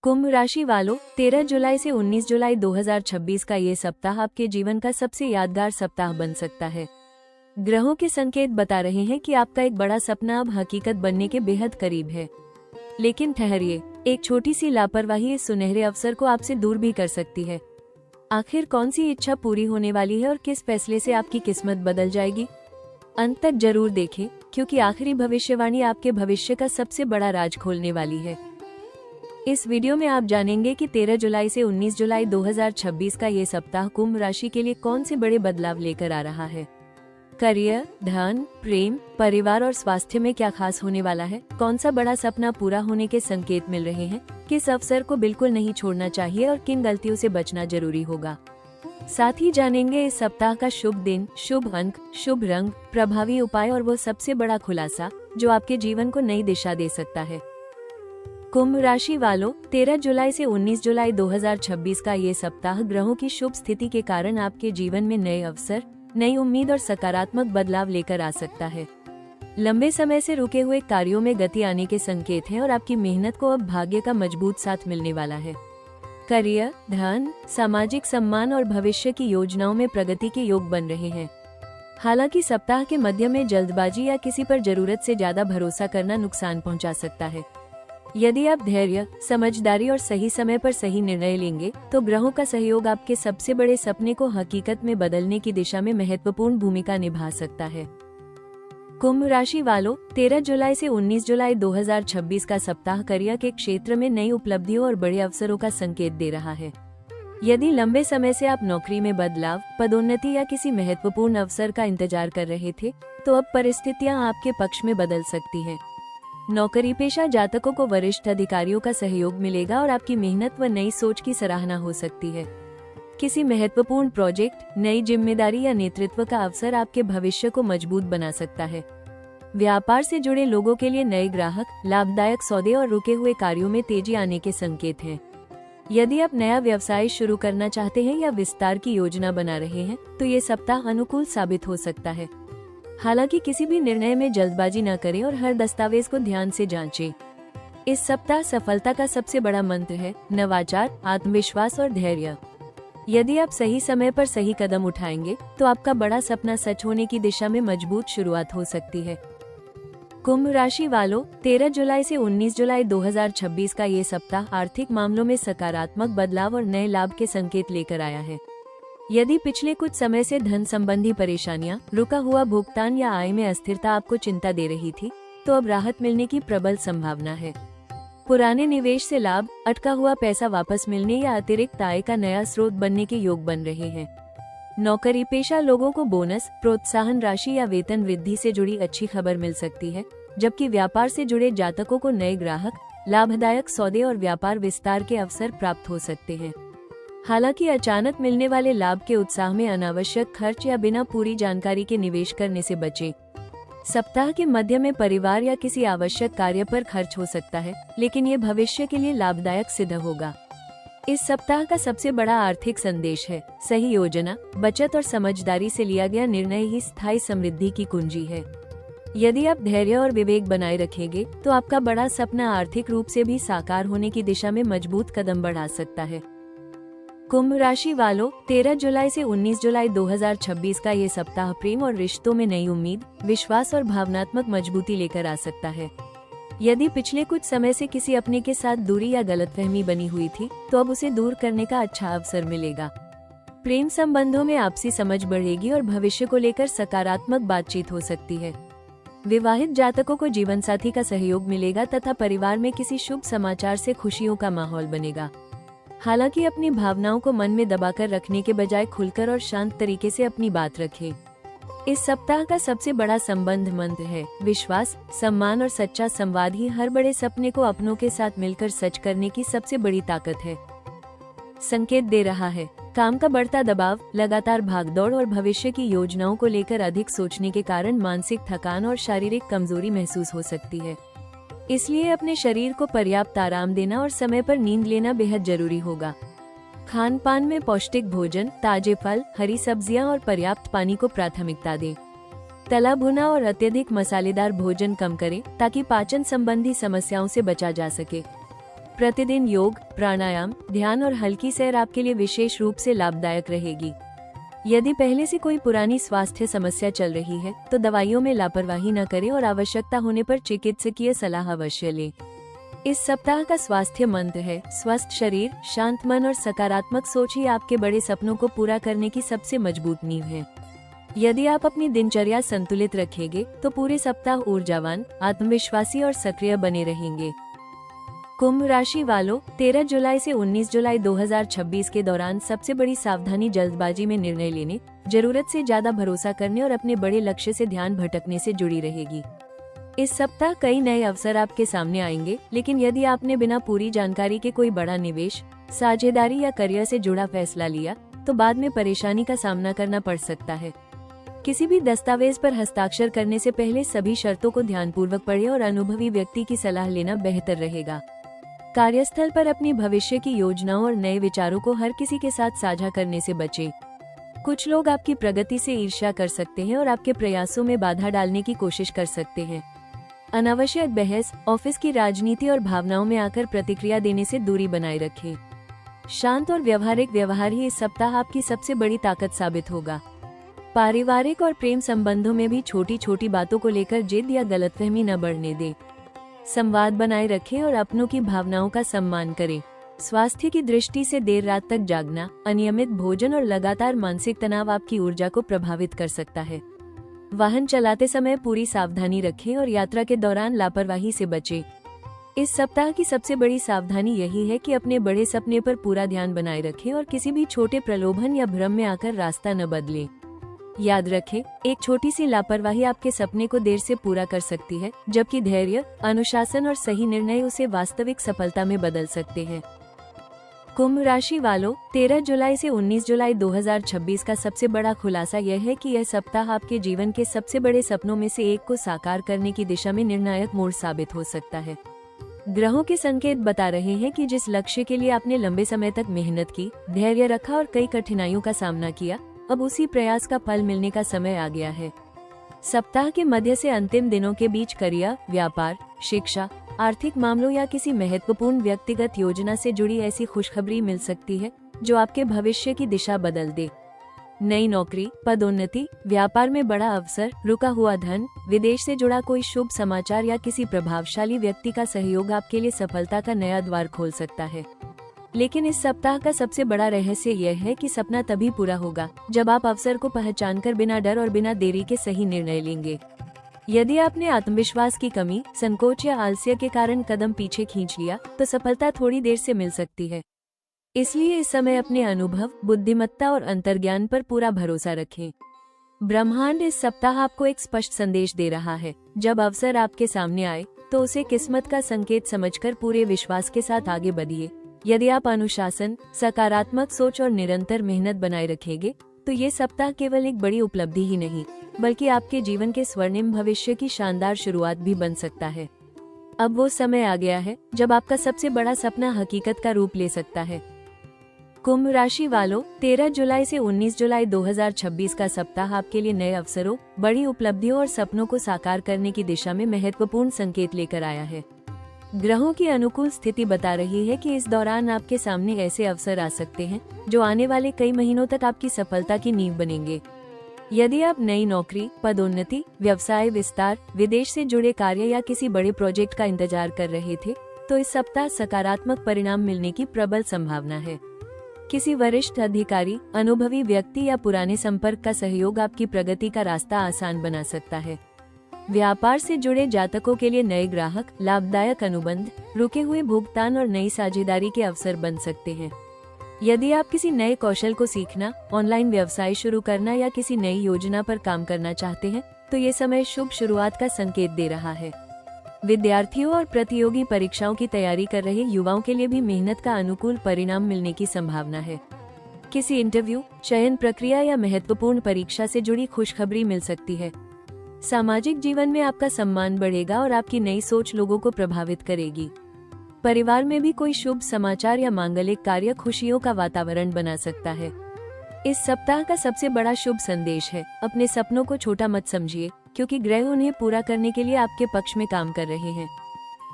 कुंभ राशि वालों, 13 जुलाई से 19 जुलाई 2026 का ये सप्ताह आपके जीवन का सबसे यादगार सप्ताह बन सकता है। ग्रहों के संकेत बता रहे हैं कि आपका एक बड़ा सपना अब हकीकत बनने के बेहद करीब है। लेकिन ठहरिए, एक छोटी सी लापरवाही इस सुनहरे अवसर को आपसे दूर भी कर सकती है। आखिर कौन सी इच्छा पूरी होने वाली है और किस फैसले से आपकी किस्मत बदल जाएगी? अंत तक जरूर देखें, क्योंकि आखिरी भविष्यवाणी आपके भविष्य का सबसे बड़ा राज खोलने वाली है। इस वीडियो में आप जानेंगे कि 13 जुलाई से 19 जुलाई 2026 का ये सप्ताह कुंभ राशि के लिए कौन से बड़े बदलाव लेकर आ रहा है। करियर, धन, प्रेम, परिवार और स्वास्थ्य में क्या खास होने वाला है, कौन सा बड़ा सपना पूरा होने के संकेत मिल रहे हैं, किस अवसर को बिल्कुल नहीं छोड़ना चाहिए और किन गलतियों से बचना जरूरी होगा। साथ ही जानेंगे इस सप्ताह का शुभ दिन, शुभ अंक, शुभ रंग, प्रभावी उपाय और वो सबसे बड़ा खुलासा जो आपके जीवन को नई दिशा दे सकता है। कुंभ राशि वालों, 13 जुलाई से 19 जुलाई 2026 का ये सप्ताह ग्रहों की शुभ स्थिति के कारण आपके जीवन में नए अवसर, नई उम्मीद और सकारात्मक बदलाव लेकर आ सकता है। लंबे समय से रुके हुए कार्यों में गति आने के संकेत हैं और आपकी मेहनत को अब भाग्य का मजबूत साथ मिलने वाला है। करियर, धन, सामाजिक सम्मान और भविष्य की योजनाओं में प्रगति के योग बन रहे हैं। हालांकि सप्ताह के मध्य में जल्दबाजी या किसी पर जरूरत से ज्यादा भरोसा करना नुकसान पहुंचा सकता है। यदि आप धैर्य, समझदारी और सही समय पर सही निर्णय लेंगे तो ग्रहों का सहयोग आपके सबसे बड़े सपने को हकीकत में बदलने की दिशा में महत्वपूर्ण भूमिका निभा सकता है। कुंभ राशि वालों, 13 जुलाई से 19 जुलाई 2026 का सप्ताह करियर के क्षेत्र में नई उपलब्धियों और बड़े अवसरों का संकेत दे रहा है। यदि लंबे समय से आप नौकरी में बदलाव, पदोन्नति या किसी महत्वपूर्ण अवसर का इंतजार कर रहे थे, तो अब परिस्थितियां आपके पक्ष में बदल सकती हैं। नौकरी पेशा जातकों को वरिष्ठ अधिकारियों का सहयोग मिलेगा और आपकी मेहनत व नई सोच की सराहना हो सकती है। किसी महत्वपूर्ण प्रोजेक्ट, नई जिम्मेदारी या नेतृत्व का अवसर आपके भविष्य को मजबूत बना सकता है। व्यापार से जुड़े लोगों के लिए नए ग्राहक, लाभदायक सौदे और रुके हुए कार्यों में तेजी आने के संकेत हैं। यदि आप नया व्यवसाय शुरू करना चाहते हैं या विस्तार की योजना बना रहे हैं, तो ये सप्ताह अनुकूल साबित हो सकता है। हालांकि किसी भी निर्णय में जल्दबाजी न करें और हर दस्तावेज को ध्यान से जांचें। इस सप्ताह सफलता का सबसे बड़ा मंत्र है नवाचार, आत्मविश्वास और धैर्य। यदि आप सही समय पर सही कदम उठाएंगे तो आपका बड़ा सपना सच होने की दिशा में मजबूत शुरुआत हो सकती है। कुंभ राशि वालों, 13 जुलाई से 19 जुलाई 2026 का ये सप्ताह आर्थिक मामलों में सकारात्मक बदलाव और नए लाभ के संकेत लेकर आया है। यदि पिछले कुछ समय से धन संबंधी परेशानियां, रुका हुआ भुगतान या आय में अस्थिरता आपको चिंता दे रही थी, तो अब राहत मिलने की प्रबल संभावना है। पुराने निवेश से लाभ, अटका हुआ पैसा वापस मिलने या अतिरिक्त आय का नया स्रोत बनने के योग बन रहे हैं। नौकरी पेशा लोगों को बोनस, प्रोत्साहन राशि या वेतन वृद्धि से जुड़ी अच्छी खबर मिल सकती है, जबकि व्यापार से जुड़े जातकों को नए ग्राहक, लाभदायक सौदे और व्यापार विस्तार के अवसर प्राप्त हो सकते हैं। हालांकि अचानक मिलने वाले लाभ के उत्साह में अनावश्यक खर्च या बिना पूरी जानकारी के निवेश करने से बचें। सप्ताह के मध्य में परिवार या किसी आवश्यक कार्य पर खर्च हो सकता है, लेकिन ये भविष्य के लिए लाभदायक सिद्ध होगा। इस सप्ताह का सबसे बड़ा आर्थिक संदेश है सही योजना, बचत और समझदारी से लिया गया निर्णय ही स्थायी समृद्धि की कुंजी है। यदि आप धैर्य और विवेक बनाए रखेंगे तो आपका बड़ा सपना आर्थिक रूप से भी साकार होने की दिशा में मजबूत कदम बढ़ा सकता है। कुंभ राशि वालों, 13 जुलाई से 19 जुलाई 2026 का ये सप्ताह प्रेम और रिश्तों में नई उम्मीद, विश्वास और भावनात्मक मजबूती लेकर आ सकता है। यदि पिछले कुछ समय से किसी अपने के साथ दूरी या गलतफहमी बनी हुई थी, तो अब उसे दूर करने का अच्छा अवसर मिलेगा। प्रेम संबंधों में आपसी समझ बढ़ेगी और भविष्य को लेकर सकारात्मक बातचीत हो सकती है। विवाहित जातकों को जीवनसाथी का सहयोग मिलेगा तथा परिवार में किसी शुभ समाचार से खुशियों का माहौल बनेगा। हालांकि अपनी भावनाओं को मन में दबाकर रखने के बजाय खुलकर और शांत तरीके से अपनी बात रखें। इस सप्ताह का सबसे बड़ा संबंध मंत्र है विश्वास, सम्मान और सच्चा संवाद ही हर बड़े सपने को अपनों के साथ मिलकर सच करने की सबसे बड़ी ताकत है। संकेत दे रहा है काम का बढ़ता दबाव, लगातार भागदौड़ और भविष्य की योजनाओं को लेकर अधिक सोचने के कारण मानसिक थकान और शारीरिक कमजोरी महसूस हो सकती है। इसलिए अपने शरीर को पर्याप्त आराम देना और समय पर नींद लेना बेहद जरूरी होगा। खान पान में पौष्टिक भोजन, ताजे फल, हरी सब्जियां और पर्याप्त पानी को प्राथमिकता दें। तला भुना और अत्यधिक मसालेदार भोजन कम करें ताकि पाचन संबंधी समस्याओं से बचा जा सके। प्रतिदिन योग, प्राणायाम, ध्यान और हल्की सैर आपके लिए विशेष रूप से लाभदायक रहेगी। यदि पहले से कोई पुरानी स्वास्थ्य समस्या चल रही है तो दवाइयों में लापरवाही न करें और आवश्यकता होने पर चिकित्सकीय सलाह अवश्य लें। इस सप्ताह का स्वास्थ्य मंत्र है स्वस्थ शरीर, शांत मन और सकारात्मक सोच ही आपके बड़े सपनों को पूरा करने की सबसे मजबूत नींव है। यदि आप अपनी दिनचर्या संतुलित रखेंगे तो पूरे सप्ताह ऊर्जावान, आत्मविश्वासी और सक्रिय बने रहेंगे। कुंभ राशि वालों, 13 जुलाई से 19 जुलाई 2026 के दौरान सबसे बड़ी सावधानी जल्दबाजी में निर्णय लेने, जरूरत से ज्यादा भरोसा करने और अपने बड़े लक्ष्य से ध्यान भटकने से जुड़ी रहेगी। इस सप्ताह कई नए अवसर आपके सामने आएंगे, लेकिन यदि आपने बिना पूरी जानकारी के कोई बड़ा निवेश, साझेदारी या करियर से जुड़ा फैसला लिया तो बाद में परेशानी का सामना करना पड़ सकता है। किसी भी दस्तावेज पर हस्ताक्षर करने से पहले सभी शर्तों को ध्यानपूर्वक पढ़ें और अनुभवी व्यक्ति की सलाह लेना बेहतर रहेगा। कार्यस्थल पर अपनी भविष्य की योजनाओं और नए विचारों को हर किसी के साथ साझा करने से बचें। कुछ लोग आपकी प्रगति से ईर्ष्या कर सकते हैं और आपके प्रयासों में बाधा डालने की कोशिश कर सकते हैं। अनावश्यक बहस, ऑफिस की राजनीति और भावनाओं में आकर प्रतिक्रिया देने से दूरी बनाए रखें। शांत और व्यवहारिक व्यवहार ही इस सप्ताह आपकी सबसे बड़ी ताकत साबित होगा। पारिवारिक और प्रेम संबंधों में भी छोटी छोटी बातों को लेकर जिद या गलतफहमी न बढ़ने दें। संवाद बनाए रखें और अपनों की भावनाओं का सम्मान करें। स्वास्थ्य की दृष्टि से देर रात तक जागना, अनियमित भोजन और लगातार मानसिक तनाव आपकी ऊर्जा को प्रभावित कर सकता है। वाहन चलाते समय पूरी सावधानी रखें और यात्रा के दौरान लापरवाही से बचें। इस सप्ताह की सबसे बड़ी सावधानी यही है कि अपने बड़े सपने पर पूरा ध्यान बनाए रखें और किसी भी छोटे प्रलोभन या भ्रम में आकर रास्ता न बदलें। याद रखें, एक छोटी सी लापरवाही आपके सपने को देर से पूरा कर सकती है, जबकि धैर्य, अनुशासन और सही निर्णय उसे वास्तविक सफलता में बदल सकते हैं। कुंभ राशि वालों, 13 जुलाई से 19 जुलाई 2026 का सबसे बड़ा खुलासा यह है कि यह सप्ताह आपके जीवन के सबसे बड़े सपनों में से एक को साकार करने की दिशा में निर्णायक मोड़ साबित हो सकता है। ग्रहों के संकेत बता रहे हैं कि जिस लक्ष्य के लिए आपने लंबे समय तक मेहनत की, धैर्य रखा और कई कठिनाइयों का सामना किया, अब उसी प्रयास का फल मिलने का समय आ गया है। सप्ताह के मध्य से अंतिम दिनों के बीच करियर, व्यापार, शिक्षा, आर्थिक मामलों या किसी महत्वपूर्ण व्यक्तिगत योजना से जुड़ी ऐसी खुशखबरी मिल सकती है जो आपके भविष्य की दिशा बदल दे। नई नौकरी, पदोन्नति, व्यापार में बड़ा अवसर, रुका हुआ धन, विदेश से जुड़ा कोई शुभ समाचार या किसी प्रभावशाली व्यक्ति का सहयोग आपके लिए सफलता का नया द्वार खोल सकता है। लेकिन इस सप्ताह का सबसे बड़ा रहस्य यह है कि सपना तभी पूरा होगा जब आप अवसर को पहचानकर बिना डर और बिना देरी के सही निर्णय लेंगे। यदि आपने आत्मविश्वास की कमी, संकोच या आलस्य के कारण कदम पीछे खींच लिया तो सफलता थोड़ी देर से मिल सकती है। इसलिए इस समय अपने अनुभव, बुद्धिमत्ता और अंतर्ज्ञान पर पूरा भरोसा रखें। ब्रह्मांड इस सप्ताह आपको एक स्पष्ट संदेश दे रहा है। जब अवसर आपके सामने आए तो उसे किस्मत का संकेत समझकर पूरे विश्वास के साथ आगे बढ़िए। यदि आप अनुशासन, सकारात्मक सोच और निरंतर मेहनत बनाए रखेंगे तो ये सप्ताह केवल एक बड़ी उपलब्धि ही नहीं, बल्कि आपके जीवन के स्वर्णिम भविष्य की शानदार शुरुआत भी बन सकता है। अब वो समय आ गया है जब आपका सबसे बड़ा सपना हकीकत का रूप ले सकता है। कुंभ राशि वालों, 13 जुलाई से 19 जुलाई 2026 का सप्ताह आपके लिए नए अवसरों, बड़ी उपलब्धियों और सपनों को साकार करने की दिशा में महत्वपूर्ण संकेत लेकर आया है। ग्रहों की अनुकूल स्थिति बता रही है कि इस दौरान आपके सामने ऐसे अवसर आ सकते हैं जो आने वाले कई महीनों तक आपकी सफलता की नींव बनेंगे। यदि आप नई नौकरी, पदोन्नति, व्यवसाय विस्तार, विदेश से जुड़े कार्य या किसी बड़े प्रोजेक्ट का इंतजार कर रहे थे तो इस सप्ताह सकारात्मक परिणाम मिलने की प्रबल संभावना है। किसी वरिष्ठ अधिकारी, अनुभवी व्यक्ति या पुराने संपर्क का सहयोग आपकी प्रगति का रास्ता आसान बना सकता है। व्यापार से जुड़े जातकों के लिए नए ग्राहक, लाभदायक अनुबंध, रुके हुए भुगतान और नई साझेदारी के अवसर बन सकते हैं। यदि आप किसी नए कौशल को सीखना, ऑनलाइन व्यवसाय शुरू करना या किसी नई योजना पर काम करना चाहते हैं तो ये समय शुभ शुरुआत का संकेत दे रहा है। विद्यार्थियों और प्रतियोगी परीक्षाओं की तैयारी कर रहे युवाओं के लिए भी मेहनत का अनुकूल परिणाम मिलने की संभावना है। किसी इंटरव्यू, चयन प्रक्रिया या महत्वपूर्ण परीक्षा से जुड़ी खुशखबरी मिल सकती है। सामाजिक जीवन में आपका सम्मान बढ़ेगा और आपकी नई सोच लोगों को प्रभावित करेगी। परिवार में भी कोई शुभ समाचार या मांगलिक कार्य खुशियों का वातावरण बना सकता है। इस सप्ताह का सबसे बड़ा शुभ संदेश है, अपने सपनों को छोटा मत समझिए, क्योंकि ग्रह उन्हें पूरा करने के लिए आपके पक्ष में काम कर रहे हैं।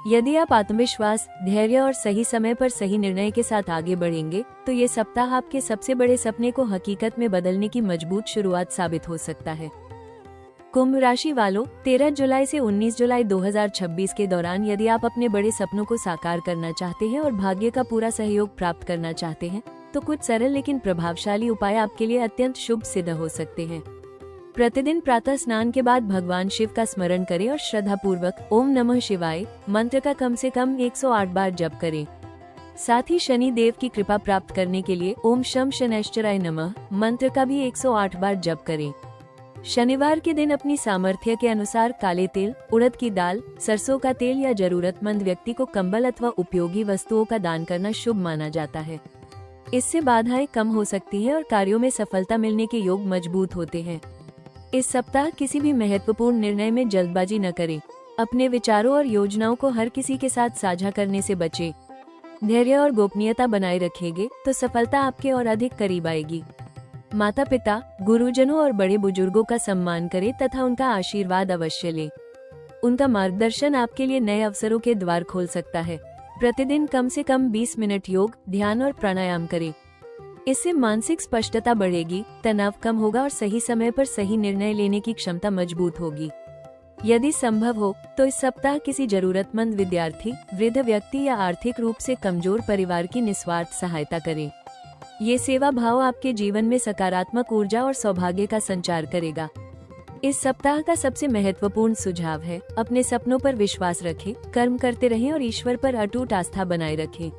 यदि आप आत्मविश्वास, धैर्य और सही समय पर सही निर्णय के साथ आगे बढ़ेंगे तो ये सप्ताह आपके सबसे बड़े सपने को हकीकत में बदलने की मजबूत शुरुआत साबित हो सकता है। कुंभ राशि वालों, 13 जुलाई से 19 जुलाई 2026 के दौरान यदि आप अपने बड़े सपनों को साकार करना चाहते हैं और भाग्य का पूरा सहयोग प्राप्त करना चाहते हैं तो कुछ सरल लेकिन प्रभावशाली उपाय आपके लिए अत्यंत शुभ सिद्ध हो सकते हैं। प्रतिदिन प्रातः स्नान के बाद भगवान शिव का स्मरण करें और श्रद्धा पूर्वक ओम नमः शिवाय मंत्र का कम से कम 108 बार जप करें। साथ ही शनि देव की कृपा प्राप्त करने के लिए ओम शम शनैश्चराय नमः मंत्र का भी 108 बार जप करें। शनिवार के दिन अपनी सामर्थ्य के अनुसार काले तिल, उड़द की दाल, सरसों का तेल या जरूरतमंद व्यक्ति को कंबल अथवा उपयोगी वस्तुओं का दान करना शुभ माना जाता है। इससे बाधाएं कम हो सकती है और कार्यों में सफलता मिलने के योग मजबूत होते हैं। इस सप्ताह किसी भी महत्वपूर्ण निर्णय में जल्दबाजी न करें। अपने विचारों और योजनाओं को हर किसी के साथ साझा करने से बचें। धैर्य और गोपनीयता बनाए रखेंगे तो सफलता आपके और अधिक करीब आएगी। माता पिता, गुरुजनों और बड़े बुजुर्गों का सम्मान करें तथा उनका आशीर्वाद अवश्य लें। उनका मार्गदर्शन आपके लिए नए अवसरों के द्वार खोल सकता है। प्रतिदिन कम से कम 20 मिनट योग, ध्यान और प्राणायाम करें। इससे मानसिक स्पष्टता बढ़ेगी, तनाव कम होगा और सही समय पर सही निर्णय लेने की क्षमता मजबूत होगी। यदि संभव हो तो इस सप्ताह किसी जरूरतमंद विद्यार्थी, वृद्ध व्यक्ति या आर्थिक रूप से कमजोर परिवार की निस्वार्थ सहायता करें। ये सेवा भाव आपके जीवन में सकारात्मक ऊर्जा और सौभाग्य का संचार करेगा। इस सप्ताह का सबसे महत्वपूर्ण सुझाव है अपने सपनों पर विश्वास रखें, कर्म करते रहें और ईश्वर पर अटूट आस्था बनाए रखें।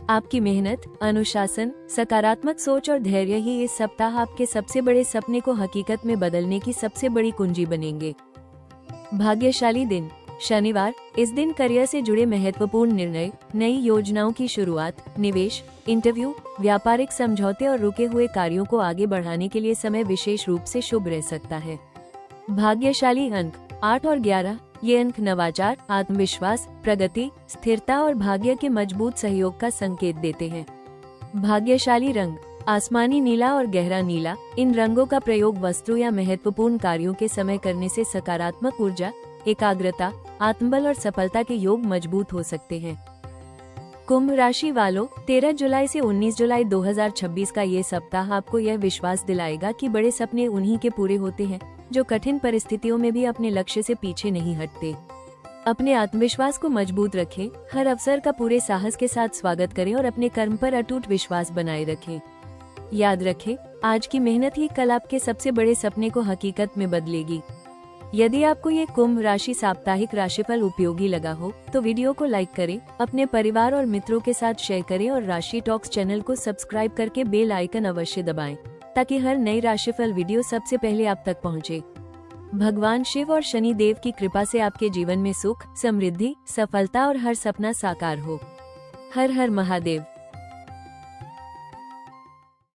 आपकी मेहनत, अनुशासन, सकारात्मक सोच और धैर्य ही इस सप्ताह आपके सबसे बड़े सपने को हकीकत में बदलने की सबसे बड़ी कुंजी बनेंगे। भाग्यशाली दिन शनिवार। इस दिन करियर से जुड़े महत्वपूर्ण निर्णय, नई योजनाओं की शुरुआत, निवेश, इंटरव्यू, व्यापारिक समझौते और रुके हुए कार्यों को आगे बढ़ाने के लिए समय विशेष रूप से शुभ रह सकता है। भाग्यशाली अंक 8 और 11। ये अंक नवाचार, आत्मविश्वास, प्रगति, स्थिरता और भाग्य के मजबूत सहयोग का संकेत देते हैं। भाग्यशाली रंग आसमानी नीला और गहरा नीला। इन रंगों का प्रयोग वस्तु या महत्वपूर्ण कार्यों के समय करने से सकारात्मक ऊर्जा, एकाग्रता, आत्मबल और सफलता के योग मजबूत हो सकते हैं। कुंभ राशि वालों, 13 जुलाई से 19 जुलाई 2026 का ये सप्ताह आपको यह विश्वास दिलाएगा कि बड़े सपने उन्हीं के पूरे होते हैं जो कठिन परिस्थितियों में भी अपने लक्ष्य से पीछे नहीं हटते। अपने आत्मविश्वास को मजबूत रखें, हर अवसर का पूरे साहस के साथ स्वागत करें और अपने कर्म पर अटूट विश्वास बनाए रखें। याद रखें, आज की मेहनत ही कल आपके सबसे बड़े सपने को हकीकत में बदलेगी। यदि आपको ये कुंभ राशि साप्ताहिक राशिफल उपयोगी लगा हो तो वीडियो को लाइक करें, अपने परिवार और मित्रों के साथ शेयर करें और राशि टॉक्स चैनल को सब्सक्राइब करके बेल आइकन अवश्य दबाएं ताकि हर नई राशिफल वीडियो सबसे पहले आप तक पहुंचे। भगवान शिव और शनि देव की कृपा से आपके जीवन में सुख, समृद्धि, सफलता और हर सपना साकार हो। हर हर महादेव।